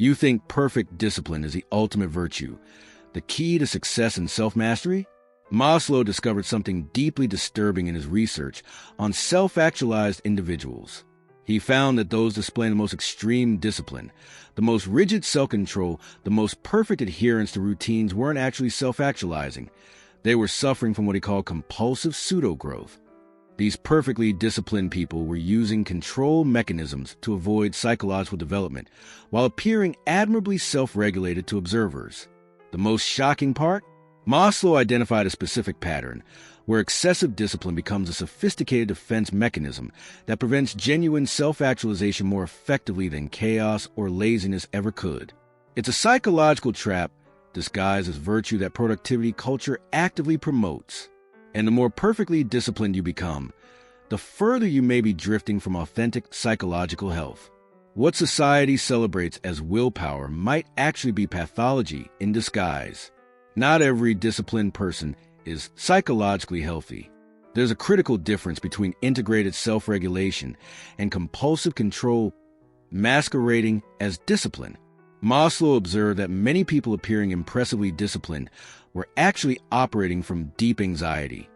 You think perfect discipline is the ultimate virtue, the key to success and self-mastery? Maslow discovered something deeply disturbing in his research on self-actualized individuals. He found that those displaying the most extreme discipline, the most rigid self-control, the most perfect adherence to routines weren't actually self-actualizing. They were suffering from what he called compulsive pseudo-growth. These perfectly disciplined people were using control mechanisms to avoid psychological development while appearing admirably self-regulated to observers. The most shocking part? Maslow identified a specific pattern where excessive discipline becomes a sophisticated defense mechanism that prevents genuine self-actualization more effectively than chaos or laziness ever could. It's a psychological trap disguised as virtue that productivity culture actively promotes. And the more perfectly disciplined you become, the further you may be drifting from authentic psychological health. What society celebrates as willpower might actually be pathology in disguise. Not every disciplined person is psychologically healthy. There's a critical difference between integrated self-regulation and compulsive control masquerading as discipline. Maslow observed that many people appearing impressively disciplined were actually operating from deep anxiety,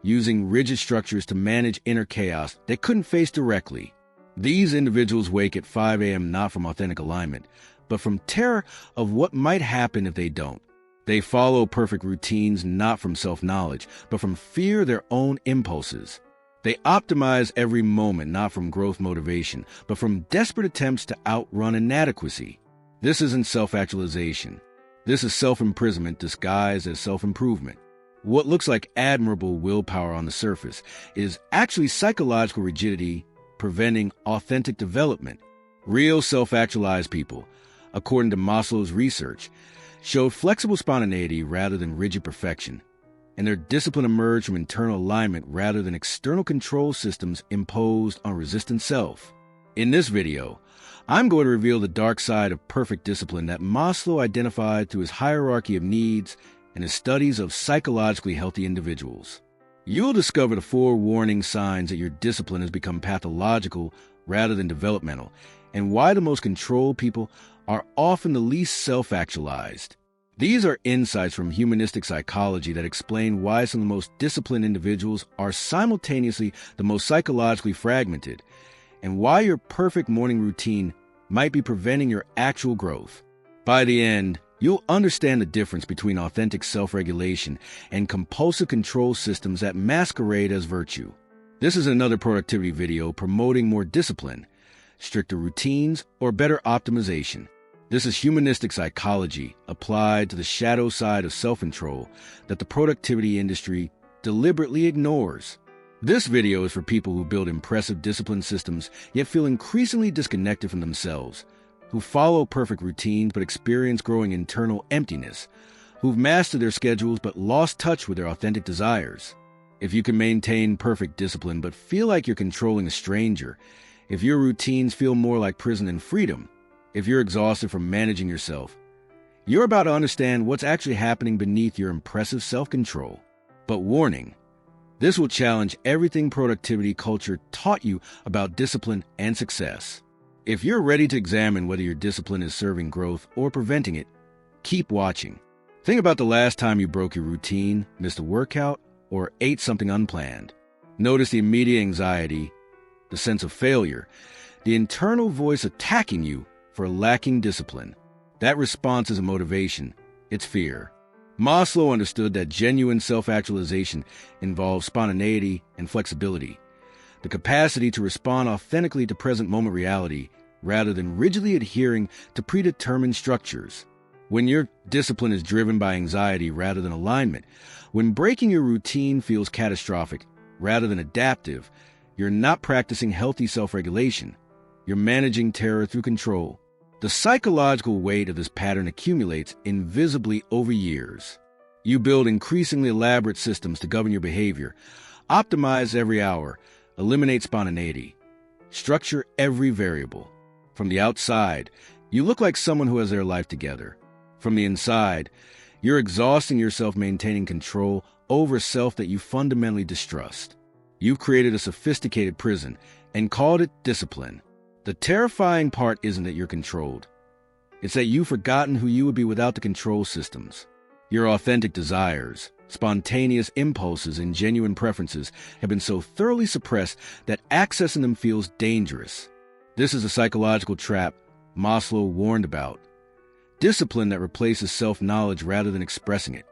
using rigid structures to manage inner chaos they couldn't face directly. These individuals wake at 5 a.m. not from authentic alignment, but from terror of what might happen if they don't. They follow perfect routines not from self-knowledge, but from fear of their own impulses. They optimize every moment not from growth motivation, but from desperate attempts to outrun inadequacy. This isn't self-actualization. This is self-imprisonment disguised as self-improvement. What looks like admirable willpower on the surface is actually psychological rigidity preventing authentic development. Real self-actualized people, according to Maslow's research, showed flexible spontaneity rather than rigid perfection, and their discipline emerged from internal alignment rather than external control systems imposed on resistant self. In this video, I'm going to reveal the dark side of perfect discipline that Maslow identified through his hierarchy of needs and his studies of psychologically healthy individuals. You'll discover the 4 warning signs that your discipline has become pathological rather than developmental, and why the most controlled people are often the least self-actualized. These are insights from humanistic psychology that explain why some of the most disciplined individuals are simultaneously the most psychologically fragmented, and why your perfect morning routine might be preventing your actual growth. By the end, you'll understand the difference between authentic self-regulation and compulsive control systems that masquerade as virtue. This is another productivity video promoting more discipline, stricter routines, or better optimization. This is humanistic psychology applied to the shadow side of self-control that the productivity industry deliberately ignores. This video is for people who build impressive discipline systems yet feel increasingly disconnected from themselves, who follow perfect routines but experience growing internal emptiness, who've mastered their schedules but lost touch with their authentic desires. If you can maintain perfect discipline but feel like you're controlling a stranger, if your routines feel more like prison than freedom, if you're exhausted from managing yourself, you're about to understand what's actually happening beneath your impressive self-control. But warning, this will challenge everything productivity culture taught you about discipline and success. If you're ready to examine whether your discipline is serving growth or preventing it, keep watching. Think about the last time you broke your routine, missed a workout, or ate something unplanned. Notice the immediate anxiety, the sense of failure, the internal voice attacking you for lacking discipline. That response isn't motivation, it's fear. Maslow understood that genuine self-actualization involves spontaneity and flexibility, the capacity to respond authentically to present moment reality rather than rigidly adhering to predetermined structures. When your discipline is driven by anxiety rather than alignment, when breaking your routine feels catastrophic rather than adaptive, you're not practicing healthy self-regulation. You're managing terror through control. The psychological weight of this pattern accumulates invisibly over years. You build increasingly elaborate systems to govern your behavior, optimize every hour, eliminate spontaneity, structure every variable. From the outside, you look like someone who has their life together. From the inside, you're exhausting yourself maintaining control over a self that you fundamentally distrust. You've created a sophisticated prison and called it discipline. The terrifying part isn't that you're controlled. It's that you've forgotten who you would be without the control systems. Your authentic desires, spontaneous impulses, and genuine preferences have been so thoroughly suppressed that accessing them feels dangerous. This is a psychological trap Maslow warned about. Discipline that replaces self-knowledge rather than expressing it.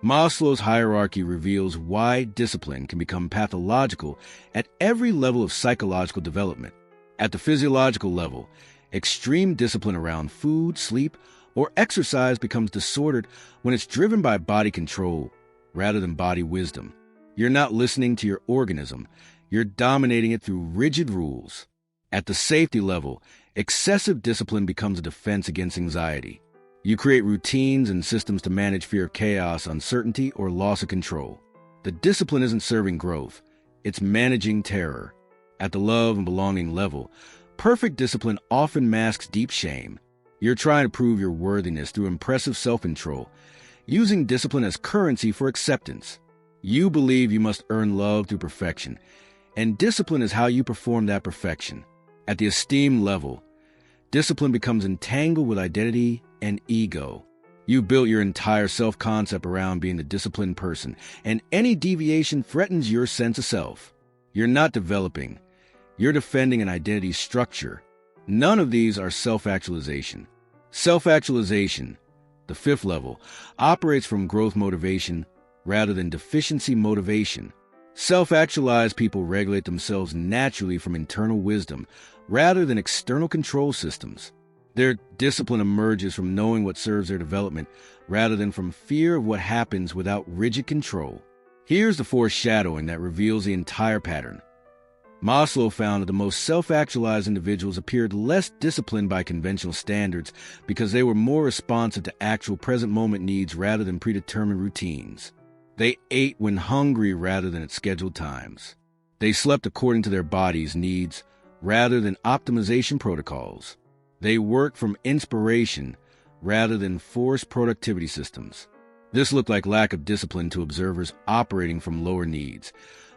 Maslow's hierarchy reveals why discipline can become pathological at every level of psychological development. At the physiological level, extreme discipline around food, sleep, or exercise becomes disordered when it's driven by body control rather than body wisdom. You're not listening to your organism. You're dominating it through rigid rules. At the safety level, excessive discipline becomes a defense against anxiety. You create routines and systems to manage fear of chaos, uncertainty, or loss of control. The discipline isn't serving growth. It's managing terror. At the love and belonging level, perfect discipline often masks deep shame. You're trying to prove your worthiness through impressive self-control, using discipline as currency for acceptance. You believe you must earn love through perfection, and discipline is how you perform that perfection. At the esteem level, discipline becomes entangled with identity and ego. You've built your entire self-concept around being the disciplined person, and any deviation threatens your sense of self. You're not developing. You're defending an identity structure. None of these are self-actualization. Self-actualization, the fifth level, operates from growth motivation rather than deficiency motivation. Self-actualized people regulate themselves naturally from internal wisdom rather than external control systems. Their discipline emerges from knowing what serves their development rather than from fear of what happens without rigid control. Here's the foreshadowing that reveals the entire pattern. Maslow found that the most self-actualized individuals appeared less disciplined by conventional standards because they were more responsive to actual present-moment needs rather than predetermined routines. They ate when hungry rather than at scheduled times. They slept according to their body's needs rather than optimization protocols. They worked from inspiration rather than forced productivity systems. This looked like lack of discipline to observers operating from lower needs,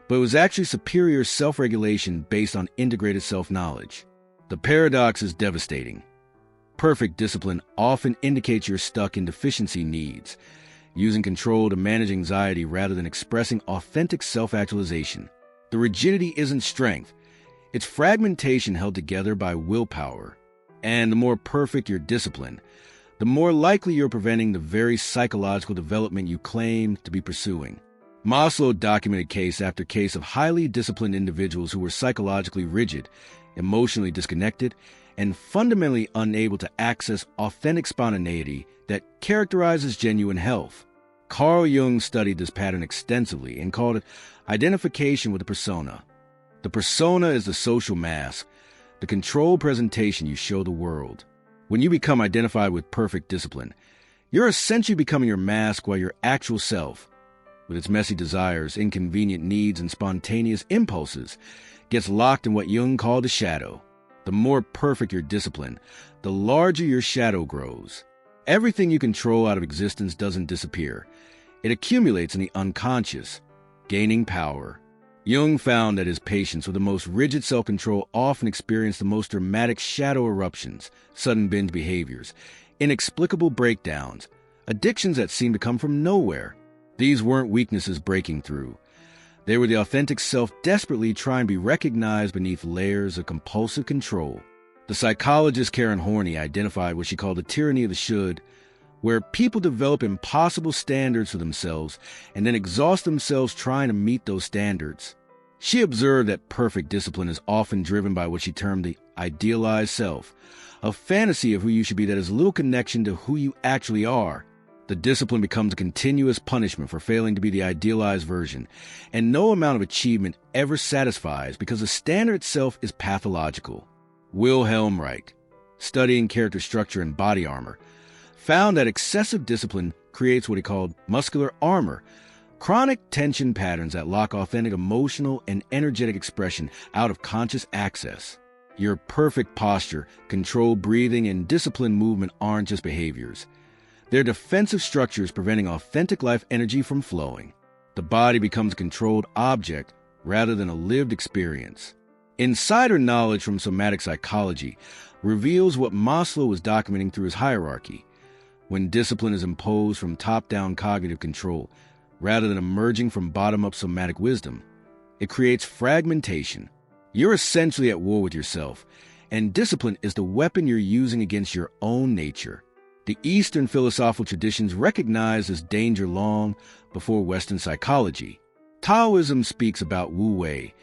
but it was actually superior self-regulation based on integrated self-knowledge. The paradox is devastating. Perfect discipline often indicates you're stuck in deficiency needs, using control to manage anxiety rather than expressing authentic self-actualization. The rigidity isn't strength. It's fragmentation held together by willpower. And the more perfect your discipline, the more likely you're preventing the very psychological development you claim to be pursuing. Maslow documented case after case of highly disciplined individuals who were psychologically rigid, emotionally disconnected, and fundamentally unable to access authentic spontaneity that characterizes genuine health. Carl Jung studied this pattern extensively and called it identification with the persona. The persona is the social mask, the controlled presentation you show the world. When you become identified with perfect discipline, you're essentially becoming your mask while your actual self, with its messy desires, inconvenient needs, and spontaneous impulses, gets locked in what Jung called the shadow. The more perfect your discipline, the larger your shadow grows. Everything you control out of existence doesn't disappear. It accumulates in the unconscious, gaining power. Jung found that his patients with the most rigid self-control often experienced the most dramatic shadow eruptions, sudden binge behaviors, inexplicable breakdowns, addictions that seemed to come from nowhere. These weren't weaknesses breaking through. They were the authentic self desperately trying to be recognized beneath layers of compulsive control. The psychologist Karen Horney identified what she called the tyranny of the should, where people develop impossible standards for themselves and then exhaust themselves trying to meet those standards. She observed that perfect discipline is often driven by what she termed the idealized self, a fantasy of who you should be that has little connection to who you actually are. The discipline becomes a continuous punishment for failing to be the idealized version, and no amount of achievement ever satisfies because the standard itself is pathological. Wilhelm Reich, studying character structure and body armor, found that excessive discipline creates what he called muscular armor, chronic tension patterns that lock authentic emotional and energetic expression out of conscious access. Your perfect posture, controlled breathing, and disciplined movement aren't just behaviors. They're defensive structures preventing authentic life energy from flowing. The body becomes a controlled object rather than a lived experience. Insider knowledge from somatic psychology, reveals what Maslow was documenting through his hierarchy. When discipline is imposed from top-down cognitive control, rather than emerging from bottom-up somatic wisdom, it creates fragmentation. You're essentially at war with yourself, and discipline is the weapon you're using against your own nature. The Eastern philosophical traditions recognized this danger long before Western psychology. Taoism speaks about Wu Wei,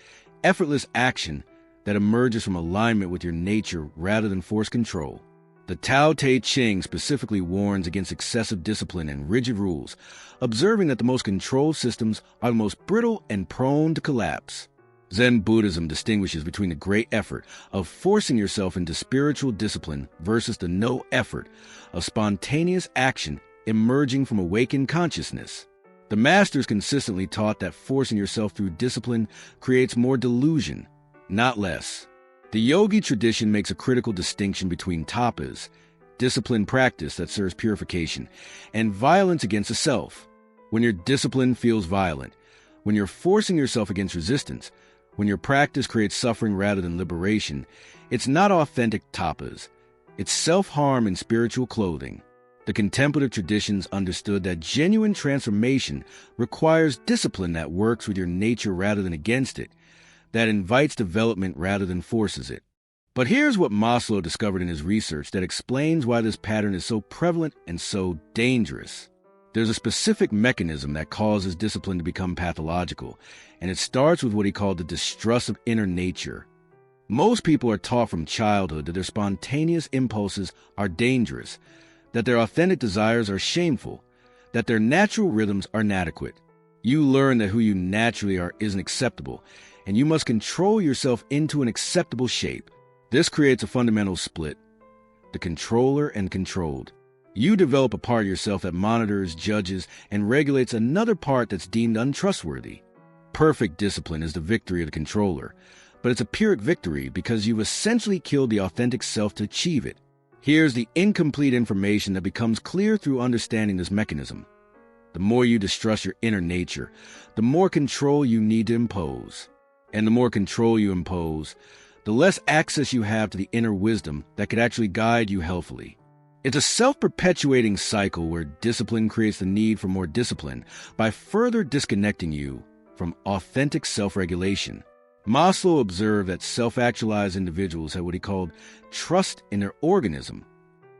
effortless action that emerges from alignment with your nature rather than forced control. The Tao Te Ching specifically warns against excessive discipline and rigid rules, observing that the most controlled systems are the most brittle and prone to collapse. Zen Buddhism distinguishes between the great effort of forcing yourself into spiritual discipline versus the no effort of spontaneous action emerging from awakened consciousness. The masters consistently taught that forcing yourself through discipline creates more delusion, not less. The yogi tradition makes a critical distinction between tapas, disciplined practice that serves purification, and violence against the self. When your discipline feels violent, when you're forcing yourself against resistance, when your practice creates suffering rather than liberation, it's not authentic tapas. It's self-harm in spiritual clothing. The contemplative traditions understood that genuine transformation requires discipline that works with your nature rather than against it, that invites development rather than forces it. But here's what Maslow discovered in his research that explains why this pattern is so prevalent and so dangerous. There's a specific mechanism that causes discipline to become pathological, and it starts with what he called the distrust of inner nature. Most people are taught from childhood that their spontaneous impulses are dangerous, that their authentic desires are shameful, that their natural rhythms are inadequate. You learn that who you naturally are isn't acceptable, and you must control yourself into an acceptable shape. This creates a fundamental split: the controller and controlled. You develop a part of yourself that monitors, judges, and regulates another part that's deemed untrustworthy. Perfect discipline is the victory of the controller, but it's a Pyrrhic victory because you've essentially killed the authentic self to achieve it. Here's the incomplete information that becomes clear through understanding this mechanism. The more you distrust your inner nature, the more control you need to impose. And the more control you impose, the less access you have to the inner wisdom that could actually guide you healthfully. It's a self-perpetuating cycle where discipline creates the need for more discipline by further disconnecting you from authentic self-regulation. Maslow observed that self-actualized individuals had what he called trust in their organism.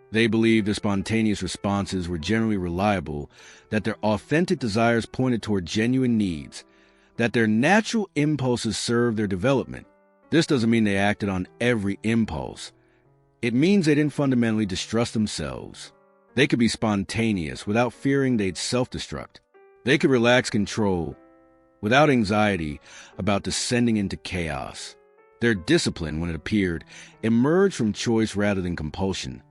They believed their spontaneous responses were generally reliable, that their authentic desires pointed toward genuine needs, that their natural impulses served their development. This doesn't mean they acted on every impulse. It means they didn't fundamentally distrust themselves. They could be spontaneous without fearing they'd self-destruct. They could relax control without anxiety about descending into chaos. Their discipline, when it appeared, emerged from choice rather than compulsion,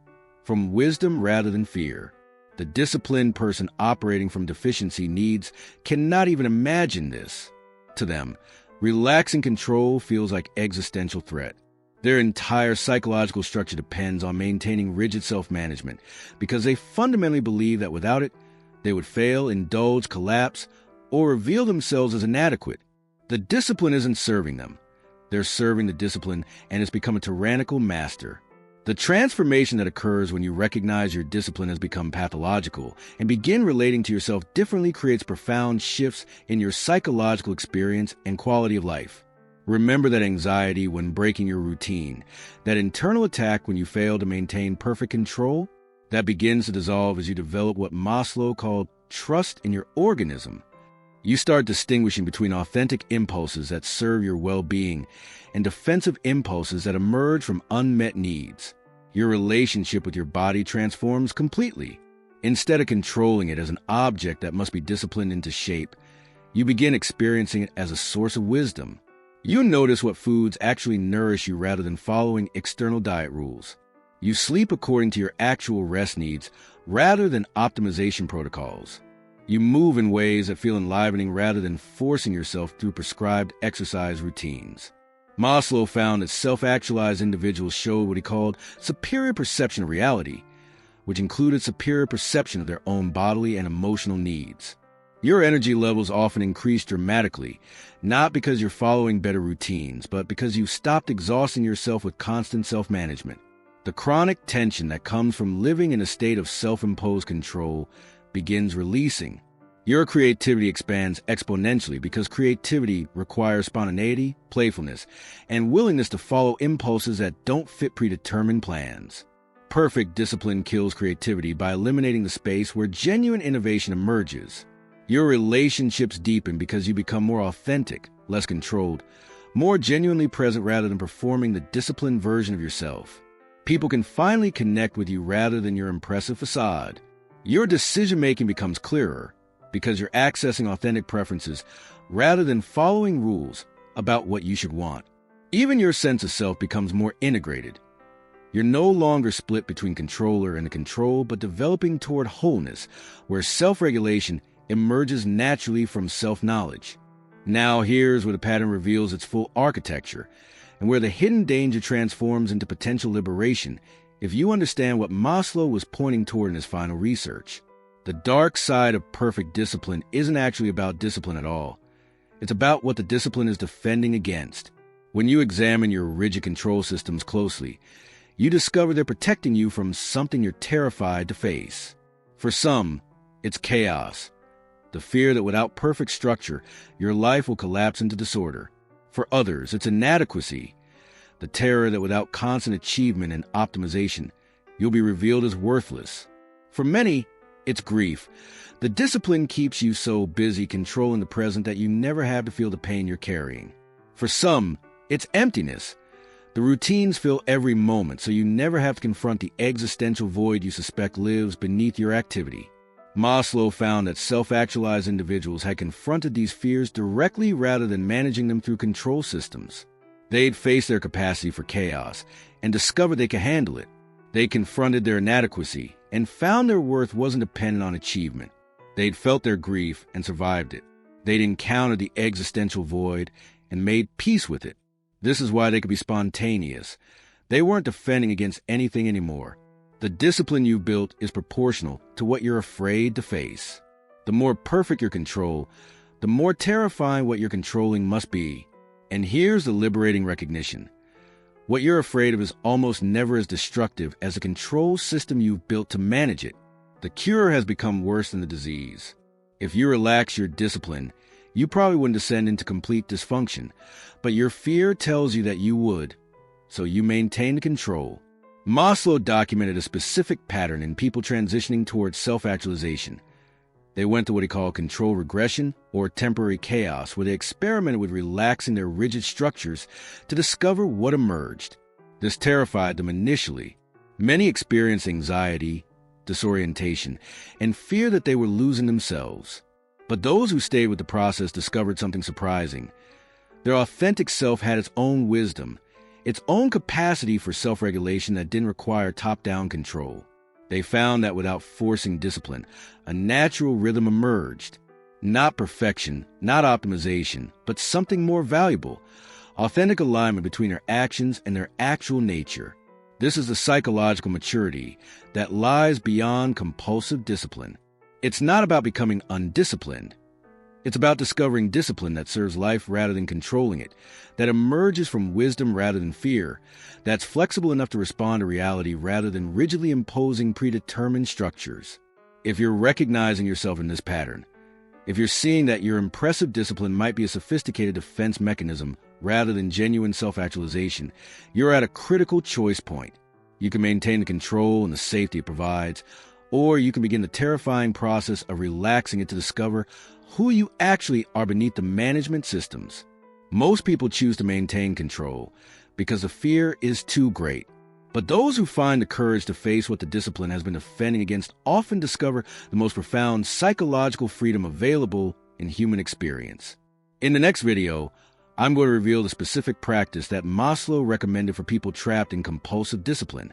from wisdom rather than fear. The disciplined person operating from deficiency needs cannot even imagine this. To them, relaxing control feels like existential threat. Their entire psychological structure depends on maintaining rigid self-management because they fundamentally believe that without it, they would fail, indulge, collapse, or reveal themselves as inadequate. The discipline isn't serving them. They're serving the discipline, and it's become a tyrannical master. The transformation that occurs when you recognize your discipline has become pathological and begin relating to yourself differently creates profound shifts in your psychological experience and quality of life. Remember that anxiety when breaking your routine, that internal attack when you fail to maintain perfect control, that begins to dissolve as you develop what Maslow called trust in your organism. You start distinguishing between authentic impulses that serve your well-being and defensive impulses that emerge from unmet needs. Your relationship with your body transforms completely. Instead of controlling it as an object that must be disciplined into shape, you begin experiencing it as a source of wisdom. You notice what foods actually nourish you rather than following external diet rules. You sleep according to your actual rest needs rather than optimization protocols. You move in ways that feel enlivening rather than forcing yourself through prescribed exercise routines. Maslow found that self-actualized individuals showed what he called superior perception of reality, which included superior perception of their own bodily and emotional needs. Your energy levels often increase dramatically, not because you're following better routines, but because you've stopped exhausting yourself with constant self-management. The chronic tension that comes from living in a state of self-imposed control begins releasing. Your creativity expands exponentially because creativity requires spontaneity, playfulness, and willingness to follow impulses that don't fit predetermined plans. Perfect discipline kills creativity by eliminating the space where genuine innovation emerges. Your relationships deepen because you become more authentic, less controlled, more genuinely present rather than performing the disciplined version of yourself. People can finally connect with you rather than your impressive facade. Your decision-making becomes clearer because you're accessing authentic preferences rather than following rules about what you should want. Even your sense of self becomes more integrated. You're no longer split between controller and the control, but developing toward wholeness, where self-regulation emerges naturally from self-knowledge. Now here's where the pattern reveals its full architecture, and where the hidden danger transforms into potential liberation if you understand what Maslow was pointing toward in his final research. The dark side of perfect discipline isn't actually about discipline at all. It's about what the discipline is defending against. When you examine your rigid control systems closely, you discover they're protecting you from something you're terrified to face. For some, it's chaos, the fear that without perfect structure, your life will collapse into disorder. For others, it's inadequacy, the terror that without constant achievement and optimization, you'll be revealed as worthless. For many, it's grief. The discipline keeps you so busy controlling the present that you never have to feel the pain you're carrying. For some, it's emptiness. The routines fill every moment, so you never have to confront the existential void you suspect lives beneath your activity. Maslow found that self-actualized individuals had confronted these fears directly rather than managing them through control systems. They'd faced their capacity for chaos and discovered they could handle it. They confronted their inadequacy and found their worth wasn't dependent on achievement. They'd felt their grief and survived it. They'd encountered the existential void and made peace with it. This is why they could be spontaneous. They weren't defending against anything anymore. The discipline you've built is proportional to what you're afraid to face. The more perfect your control, the more terrifying what you're controlling must be. And here's the liberating recognition. What you're afraid of is almost never as destructive as the control system you've built to manage it. The cure has become worse than the disease. If you relax your discipline, you probably wouldn't descend into complete dysfunction, but your fear tells you that you would, so you maintain control. Maslow documented a specific pattern in people transitioning towards self-actualization. They went to what he called control regression or temporary chaos, where they experimented with relaxing their rigid structures to discover what emerged. This terrified them initially. Many experienced anxiety, disorientation, and fear that they were losing themselves. But those who stayed with the process discovered something surprising. Their authentic self had its own wisdom, its own capacity for self-regulation that didn't require top-down control. They found that without forcing discipline, a natural rhythm emerged. Not perfection, not optimization, but something more valuable, authentic alignment between their actions and their actual nature. This is the psychological maturity that lies beyond compulsive discipline. It's not about becoming undisciplined. It's about discovering discipline that serves life rather than controlling it, that emerges from wisdom rather than fear, that's flexible enough to respond to reality rather than rigidly imposing predetermined structures. If you're recognizing yourself in this pattern, if you're seeing that your impressive discipline might be a sophisticated defense mechanism rather than genuine self-actualization, you're at a critical choice point. You can maintain the control and the safety it provides, or you can begin the terrifying process of relaxing it to discover who you actually are beneath the management systems. Most people choose to maintain control because the fear is too great. But those who find the courage to face what the discipline has been defending against often discover the most profound psychological freedom available in human experience. In the next video, I'm going to reveal the specific practice that Maslow recommended for people trapped in compulsive discipline,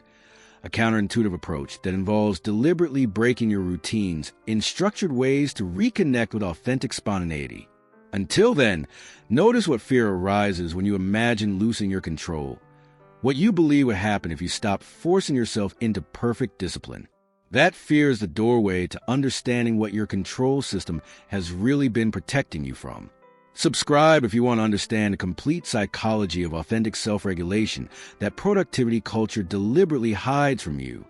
a counterintuitive approach that involves deliberately breaking your routines in structured ways to reconnect with authentic spontaneity. Until then, notice what fear arises when you imagine losing your control, what you believe would happen if you stopped forcing yourself into perfect discipline. That fear is the doorway to understanding what your control system has really been protecting you from. Subscribe if you want to understand the complete psychology of authentic self-regulation that productivity culture deliberately hides from you.